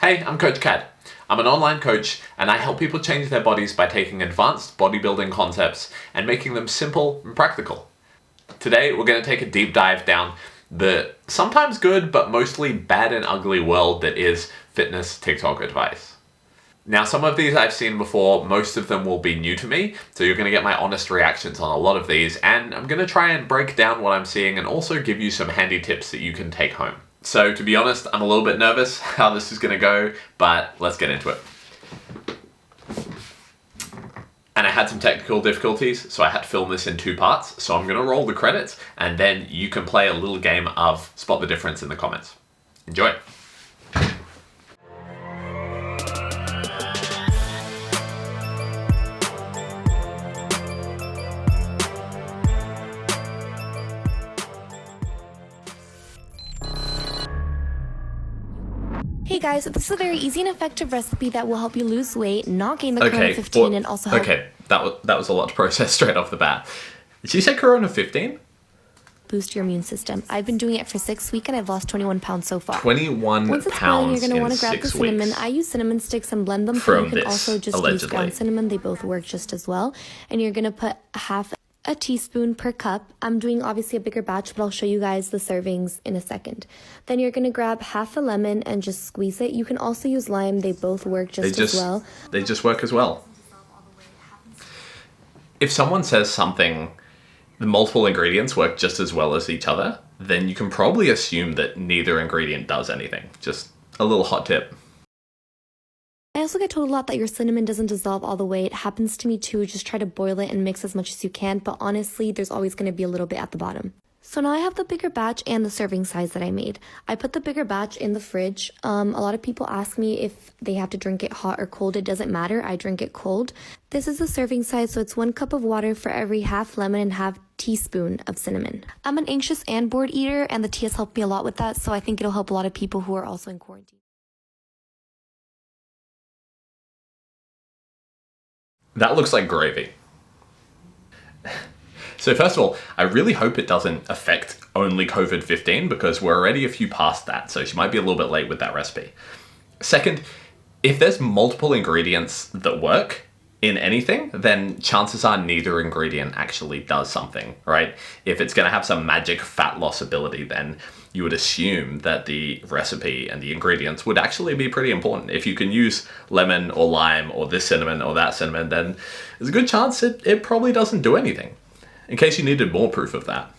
Hey, I'm Coach Cadd. I'm an online coach and I help people change their bodies by taking advanced bodybuilding concepts and making them simple and practical. Today, we're going to take a deep dive down the sometimes good but mostly bad and ugly world that is fitness TikTok advice. Now, some of these I've seen before, most of them will be new to me, so you're going to get my honest reactions on a lot of these, and I'm going to try and break down what I'm seeing and also give you some handy tips that you can take home. So to be honest, I'm a little bit nervous how this is going to go, but let's get into it. And I had some technical difficulties, so I had to film this in 2 parts. So I'm going to roll the credits, and then you can play a little game of spot the difference in the comments. Enjoy. Hey guys, this is a very easy and effective recipe that will help you lose weight, not gain the Corona 15, and also help... Okay, that was a lot to process straight off the bat. Did you say Corona 15? Boost your immune system. I've been doing it for 6 weeks and I've lost 21 pounds so far. 21 Once it's pounds boiling, you're going to want to grab the 6 cinnamon. weeks. I use cinnamon sticks and blend them, From but you can this, also just allegedly. use ground cinnamon. They both work just as well. And you're going to put half a teaspoon per cup. I'm doing obviously a bigger batch, but I'll show you guys the servings in a second. Then you're going to grab half a lemon and just squeeze it. You can also use lime. They both work just as well. They just work as well. If someone says something, the multiple ingredients work just as well as each other, then you can probably assume that neither ingredient does anything. Just a little hot tip. I also get told a lot that your cinnamon doesn't dissolve all the way. It happens to me too. Just try to boil it and mix as much as you can, but honestly, there's always going to be a little bit at the bottom. So now I have the bigger batch and the serving size that I made. I put the bigger batch in the fridge. A lot of people ask me if they have to drink it hot or cold. It doesn't matter. I drink it cold. This is the serving size, so it's 1 cup of water for every half lemon and half teaspoon of cinnamon. I'm an anxious and bored eater, and the tea has helped me a lot with that, so I think it'll help a lot of people who are also in quarantine. That looks like gravy. So first of all, I really hope it doesn't affect only COVID-15 because we're already a few past that, so she might be a little bit late with that recipe. Second, if there's multiple ingredients that work in anything, then chances are neither ingredient actually does something, right? If it's going to have some magic fat loss ability, then you would assume that the recipe and the ingredients would actually be pretty important. If you can use lemon or lime or this cinnamon or that cinnamon, then there's a good chance it probably doesn't do anything, in case you needed more proof of that.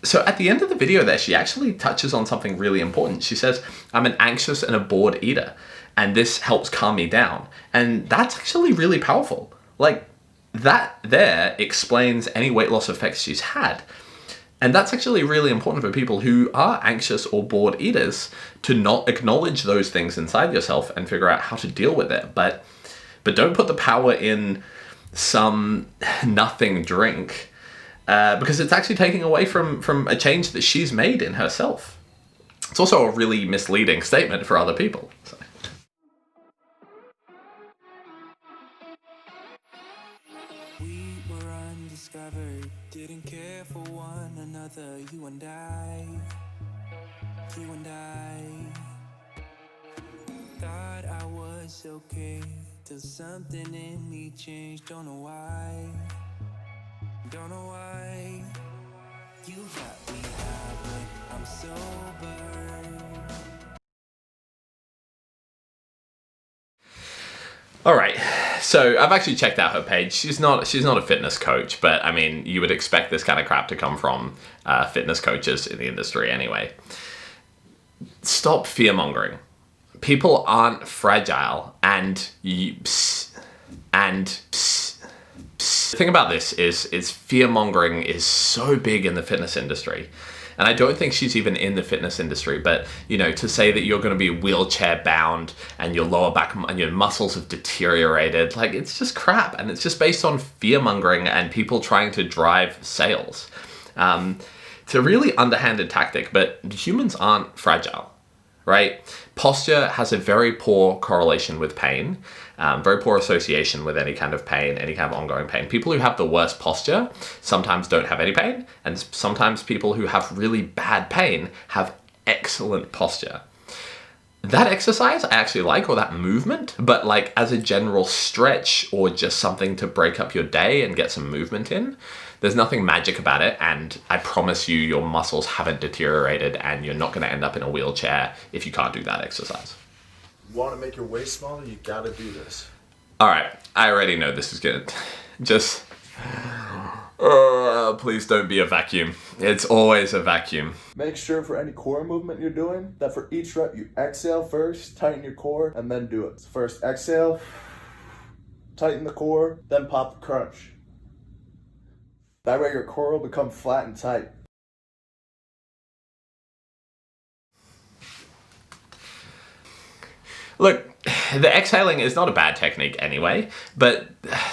So at the end of the video there, she actually touches on something really important. She says, I'm an anxious and a bored eater, and this helps calm me down. And that's actually really powerful. Like, that there explains any weight loss effects she's had. And that's actually really important for people who are anxious or bored eaters to not acknowledge those things inside yourself and figure out how to deal with it. But don't put the power in some nothing drink because it's actually taking away from a change that she's made in herself. It's also a really misleading statement for other people. So. We were undiscovered, didn't care for one another, you and I. Thought I was okay, till something in me changed, don't know why. You got me high, but I'm sober. All right, so I've actually checked out her page. She's not a fitness coach, but I mean, you would expect this kind of crap to come from fitness coaches in the industry anyway. Stop fear-mongering. People aren't fragile, and the thing about this is fear-mongering is so big in the fitness industry. And I don't think she's even in the fitness industry, but to say that you're going to be wheelchair bound and your lower back and your muscles have deteriorated, like, it's just crap. And it's just based on fear mongering and people trying to drive sales. It's a really underhanded tactic, but humans aren't fragile, right? Posture has a very poor correlation with pain, very poor association with any kind of pain, any kind of ongoing pain. People who have the worst posture sometimes don't have any pain, and sometimes people who have really bad pain have excellent posture. That exercise I actually like, or that movement, but like as a general stretch or just something to break up your day and get some movement in, there's nothing magic about it, and I promise you your muscles haven't deteriorated and you're not going to end up in a wheelchair if you can't do that exercise. Want to make your waist smaller? You gotta do this. All right, I already know this is good. Just, please don't be a vacuum. It's always a vacuum. Make sure for any core movement you're doing that for each rep you exhale first, tighten your core, and then do it. So first exhale, tighten the core, then pop the crunch. That way your core will become flat and tight. Look, the exhaling is not a bad technique anyway, but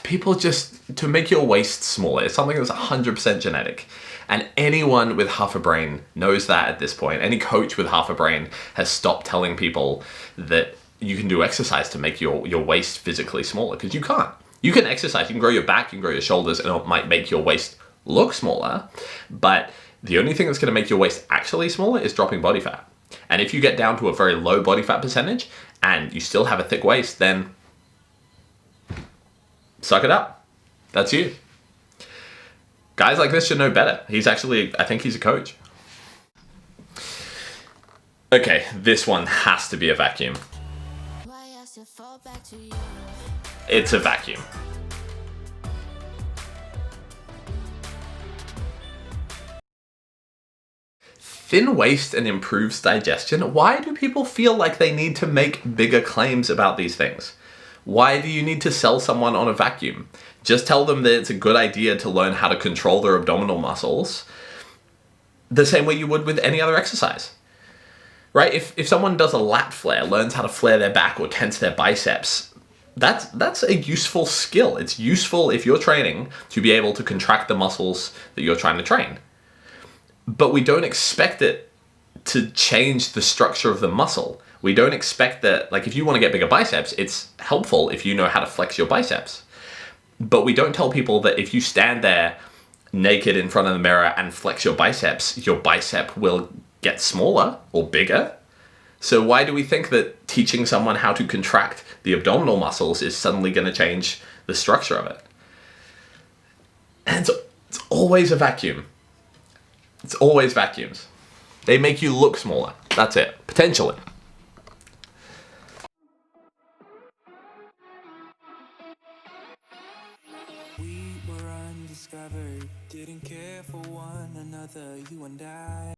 people just, to make your waist smaller, it's something that's 100% genetic. And anyone with half a brain knows that at this point. Any coach with half a brain has stopped telling people that you can do exercise to make your waist physically smaller, because you can't. You can exercise, you can grow your back, you can grow your shoulders, and it might make your waist look smaller, but the only thing that's going to make your waist actually smaller is dropping body fat. And if you get down to a very low body fat percentage and you still have a thick waist, then suck it up. That's you. Guys like this should know better. I think he's a coach. Okay, this one has to be a vacuum. It's a vacuum. Thin waist and improves digestion. Why do people feel like they need to make bigger claims about these things? Why do you need to sell someone on a vacuum? Just tell them that it's a good idea to learn how to control their abdominal muscles the same way you would with any other exercise. Right? If someone does a lat flare, learns how to flare their back or tense their biceps, that's a useful skill. It's useful if you're training to be able to contract the muscles that you're trying to train. But we don't expect it to change the structure of the muscle. We don't expect that, like if you want to get bigger biceps, it's helpful if you know how to flex your biceps. But we don't tell people that if you stand there naked in front of the mirror and flex your bicep will get smaller or bigger. So why do we think that teaching someone how to contract the abdominal muscles is suddenly going to change the structure of it? And it's always a vacuum. It's always vacuums. They make you look smaller. That's it. Potentially. We were undiscovered, didn't care for one another, you and I.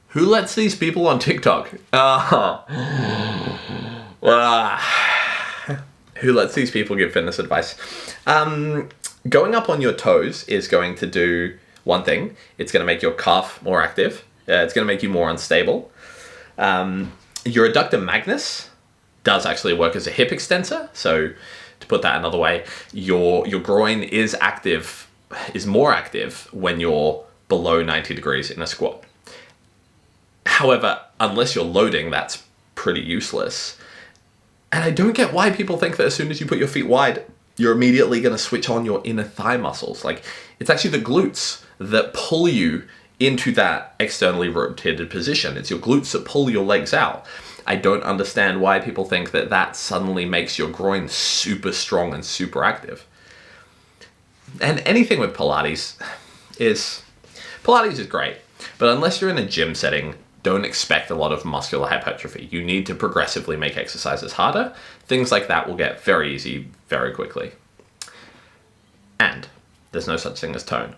Who lets these people on TikTok? Who lets these people give fitness advice? Going up on your toes is going to do one thing. It's going to make your calf more active. It's going to make you more unstable. Your adductor magnus does actually work as a hip extensor. So to put that another way, your groin is more active when you're below 90 degrees in a squat. However, unless you're loading, that's pretty useless. And I don't get why people think that as soon as you put your feet wide, you're immediately going to switch on your inner thigh muscles. Like, it's actually the glutes that pull you into that externally rotated position. It's your glutes that pull your legs out. I don't understand why people think that that suddenly makes your groin super strong and super active. And anything with Pilates is great, but unless you're in a gym setting, don't expect a lot of muscular hypertrophy. You need to progressively make exercises harder. Things like that will get very easy very quickly. And there's no such thing as tone.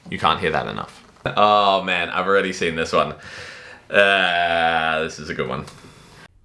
You can't hear that enough. Oh man, I've already seen this one. This is a good one.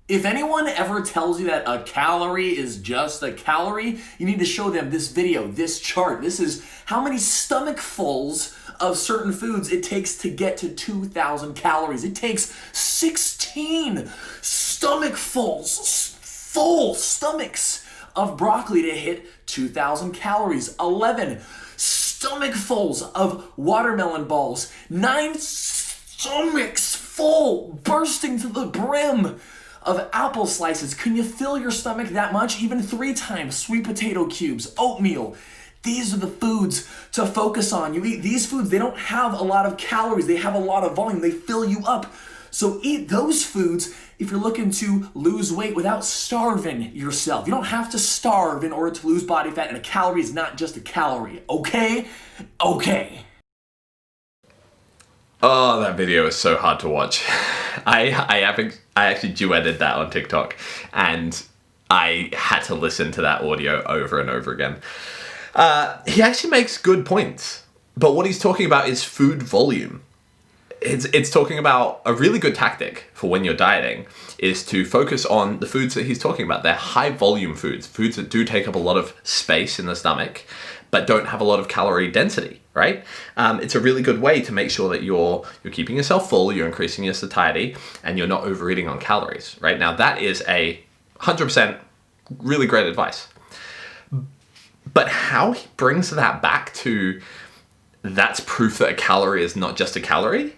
If anyone ever tells you that a calorie is just a calorie, you need to show them this video, this chart. This is how many stomachfuls of certain foods it takes to get to 2,000 calories. It takes 16 stomachfuls, full stomachs of broccoli to hit 2,000 calories. 11 stomachfuls of watermelon balls. 9 stomachs full, bursting to the brim of apple slices. Can you fill your stomach that much? Even 3 times. Sweet potato cubes, oatmeal. These are the foods to focus on. You eat these foods, they don't have a lot of calories. They have a lot of volume. They fill you up So eat those foods if you're looking to lose weight without starving yourself. You don't have to starve in order to lose body fat, and a calorie is not just a calorie, okay? Okay. Oh, that video is so hard to watch. I actually duetted that on TikTok, and I had to listen to that audio over and over again. He actually makes good points, but what he's talking about is food volume. It's talking about a really good tactic for when you're dieting is to focus on the foods that he's talking about. They're high volume foods that do take up a lot of space in the stomach, but don't have a lot of calorie density, right? It's a really good way to make sure that you're keeping yourself full, you're increasing your satiety, and you're not overeating on calories, right? Now that is 100% really great advice. But how he brings that back to that's proof that a calorie is not just a calorie,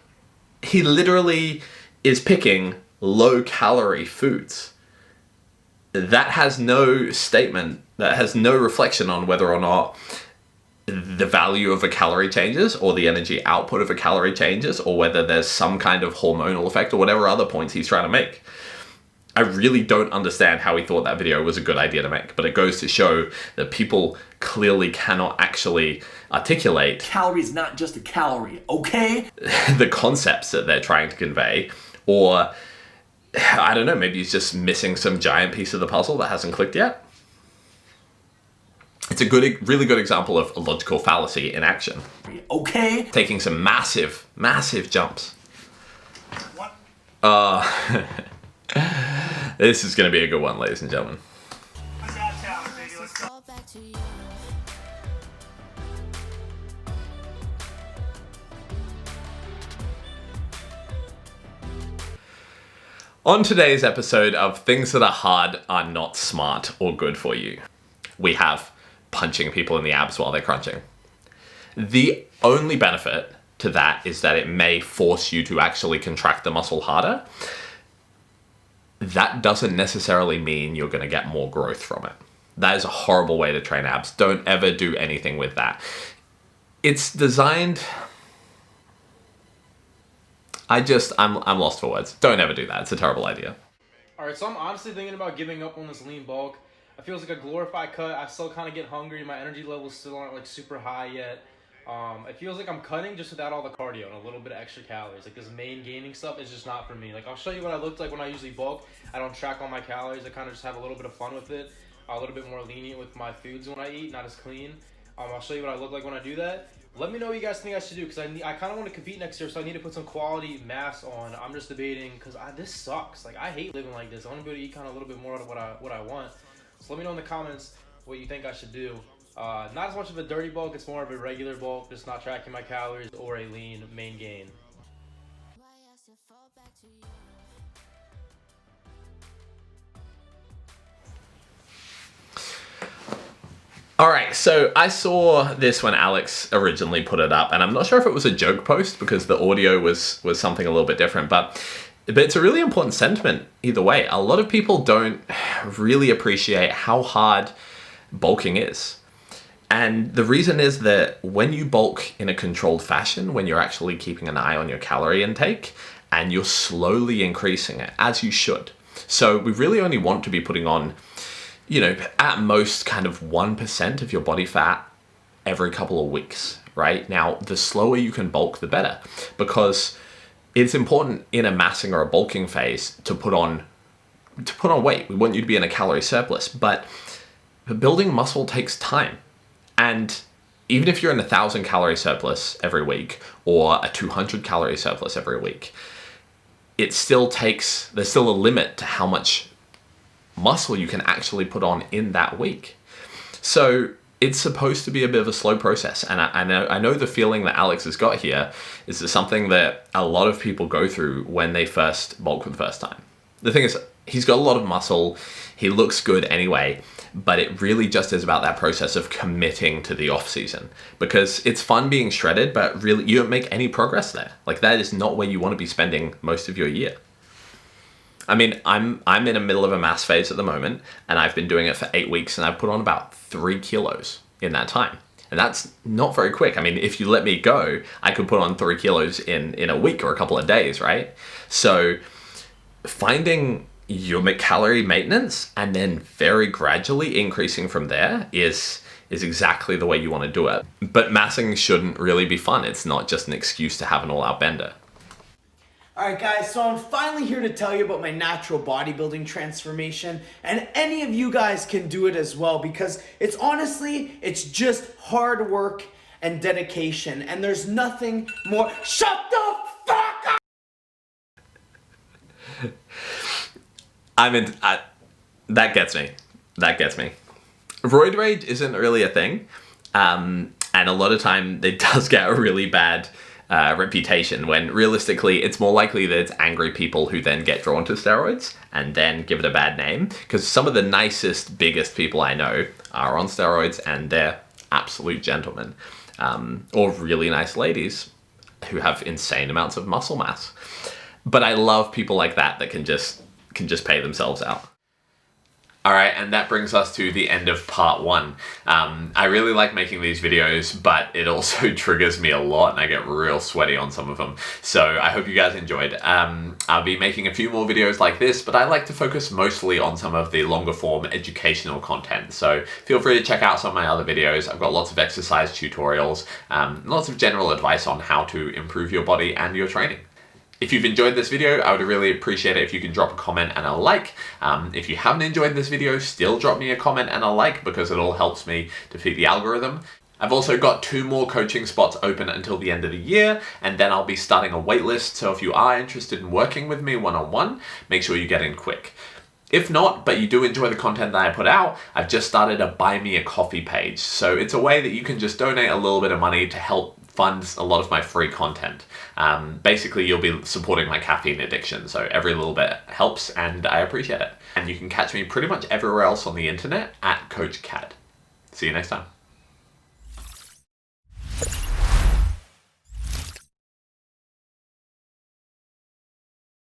he literally is picking low calorie foods. That has no statement, that has no reflection on whether or not the value of a calorie changes or the energy output of a calorie changes or whether there's some kind of hormonal effect or whatever other points he's trying to make. I really don't understand how he thought that video was a good idea to make, but it goes to show that people clearly cannot actually articulate Calorie is not just a calorie, okay? the concepts that they're trying to convey, or I don't know, maybe he's just missing some giant piece of the puzzle that hasn't clicked yet. It's a really good example of a logical fallacy in action. Okay? Taking some massive, massive jumps. What? This is going to be a good one, ladies and gentlemen. On today's episode of Things That Are Hard Are Not Smart or Good For You, we have punching people in the abs while they're crunching. The only benefit to that is that it may force you to actually contract the muscle harder. That doesn't necessarily mean you're going to get more growth from it. That is a horrible way to train abs. Don't ever do anything with that. It's designed... I'm lost for words. Don't ever do that. It's a terrible idea. Alright, so I'm honestly thinking about giving up on this lean bulk. It feels like a glorified cut. I still kind of get hungry. My energy levels still aren't like super high yet. It feels like I'm cutting just without all the cardio and a little bit of extra calories. Like this main gaining stuff is just not for me. Like I'll show you what I looked like when I usually bulk. I don't track all my calories. I kind of just have a little bit of fun with it. A little bit more lenient with my foods when I eat, not as clean. I'll show you what I look like when I do that. Let me know what you guys think I should do, because I kind of want to compete next year, so I need to put some quality mass on. I'm just debating, because this sucks. Like, I hate living like this. I want to be able to eat kind of a little bit more of what I want. So let me know in the comments what you think I should do. Not as much of a dirty bulk, it's more of a regular bulk, just not tracking my calories or a lean main gain. All right, so I saw this when Alex originally put it up, and I'm not sure if it was a joke post because the audio was something a little bit different, but it's a really important sentiment either way. A lot of people don't really appreciate how hard bulking is. And the reason is that when you bulk in a controlled fashion, when you're actually keeping an eye on your calorie intake and you're slowly increasing it, as you should. So we really only want to be putting on, at most kind of 1% of your body fat every couple of weeks, right? Now, the slower you can bulk, the better, because it's important in a massing or a bulking phase to put on weight. We want you to be in a calorie surplus, but building muscle takes time. And even if you're in 1,000 calorie surplus every week or a 200 calorie surplus every week, there's still a limit to how much muscle you can actually put on in that week. So it's supposed to be a bit of a slow process. And I know the feeling that Alex has got here is something that a lot of people go through when they first bulk for the first time. The thing is, he's got a lot of muscle, he looks good anyway, but it really just is about that process of committing to the off season, because it's fun being shredded, but really you don't make any progress there. Like that is not where you want to be spending most of your year. I mean, I'm in the middle of a mass phase at the moment, and I've been doing it for 8 weeks, and I've put on about 3 kilos in that time. And that's not very quick. I mean, if you let me go, I could put on 3 kilos in a week or a couple of days, right? So finding your calorie maintenance and then very gradually increasing from there is exactly the way you want to do it. But massing shouldn't really be fun. It's not just an excuse to have an all-out bender. Alright guys, so I'm finally here to tell you about my natural bodybuilding transformation, and any of you guys can do it as well, because it's just hard work and dedication, and there's nothing more— Shut the fuck up! That gets me. That gets me. Roid rage isn't really a thing, and a lot of time it does get a really bad reputation, when realistically it's more likely that it's angry people who then get drawn to steroids and then give it a bad name, because some of the nicest, biggest people I know are on steroids and they're absolute gentlemen, or really nice ladies who have insane amounts of muscle mass. But I love people like that can just pay themselves out. All right, and that brings us to the end of part 1. I really like making these videos, but it also triggers me a lot and I get real sweaty on some of them. So I hope you guys enjoyed. I'll be making a few more videos like this, but I like to focus mostly on some of the longer form educational content. So feel free to check out some of my other videos. I've got lots of exercise tutorials, lots of general advice on how to improve your body and your training. If you've enjoyed this video, I would really appreciate it if you can drop a comment and a like. If you haven't enjoyed this video, still drop me a comment and a like, because it all helps me defeat the algorithm. I've also got 2 more coaching spots open until the end of the year, and then I'll be starting a waitlist. So if you are interested in working with me one-on-one, make sure you get in quick. If not, but you do enjoy the content that I put out, I've just started a Buy Me a Coffee page. So it's a way that you can just donate a little bit of money to help fund a lot of my free content. Basically, you'll be supporting my caffeine addiction, so every little bit helps and I appreciate it. And you can catch me pretty much everywhere else on the internet at Coach Cadd. See you next time.